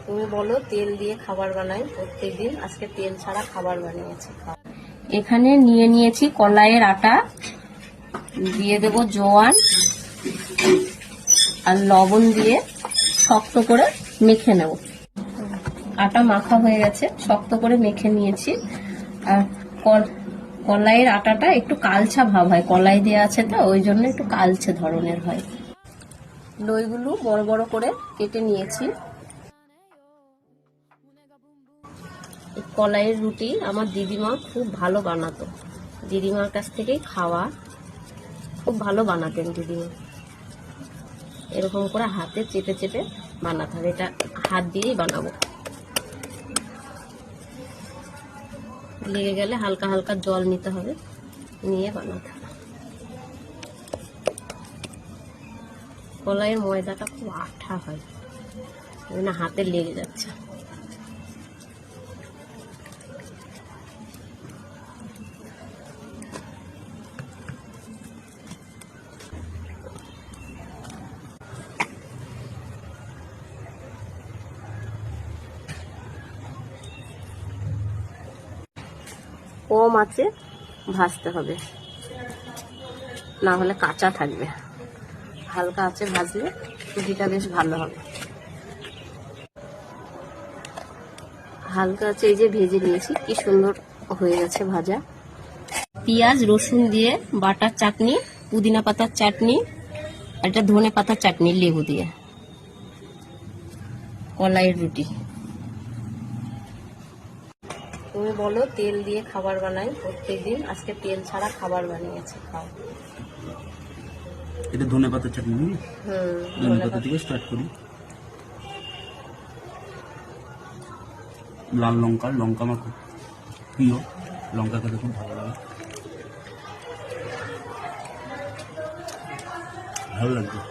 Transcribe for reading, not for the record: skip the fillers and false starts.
তুমি বলো তেল দিয়ে খাবার বানাই প্রত্যেকদিন, আজকে তেল ছাড়া খাবার বানিয়েছি। এখানে নিয়ে নিয়েছি কলাইয়ের আটা, দিয়ে দেব জোয়ান আর লবণ দিয়ে শক্ত করে মেখে নেব। আটা মাখা হয়ে গেছে, শক্ত করে মেখে নিয়েছি। আর কলাইয়ের আটাটা একটু কালচা ভাব হয়, কলাই দেওয়া আছে তো ওই জন্য একটু কালচে ধরনের হয়। দইগুলো বড় বড় করে কেটে নিয়েছি। এই কলাইয়ের রুটি আমার দিদিমা খুব ভালো বানাতো, দিদিমার কাছ থেকেই খাওয়া, খুব ভালো বানাতেন দিদিমা। এরকম করে হাতে চেপে চেপে বানাতে হবে, এটা হাত দিয়েই বানাবো। লেগে গেলে হালকা হালকা জল নিতে হবে, নিয়ে বানাতে হবে। কলাইয়ের ময়দাটা খুব আঠা হয়, ওই না হাতে লেগে যাচ্ছে। কম আঁচে ভাজতে হবে, না হলে কাঁচা থাকবে। হালকা আঁচে ভাজলে রুটিটা বেশ ভালো হবে। হালকা আঁচে এই যে ভেজে নিয়েছি, কি সুন্দর হয়ে গেছে ভাজা। পেঁয়াজ রসুন দিয়ে বাটার চাটনি, পুদিনা পাতার চাটনি, আর এটা ধনে পাতার চাটনি লেবু দিয়ে কলাইয়ের রুটি। তুমি বলো তেল দিয়ে খাবার বানাই প্রত্যেকদিন, আজকে তেল ছাড়া খাবার বানিয়েছি, খাও। এটা ধনে পাতার চাটনি। ধনে পাতা থেকে স্টার্ট করি। লাল লঙ্কা আমার খুব প্রিয়, লঙ্কা খেতে খুব ভালো লাগে, ভালো লাগবে।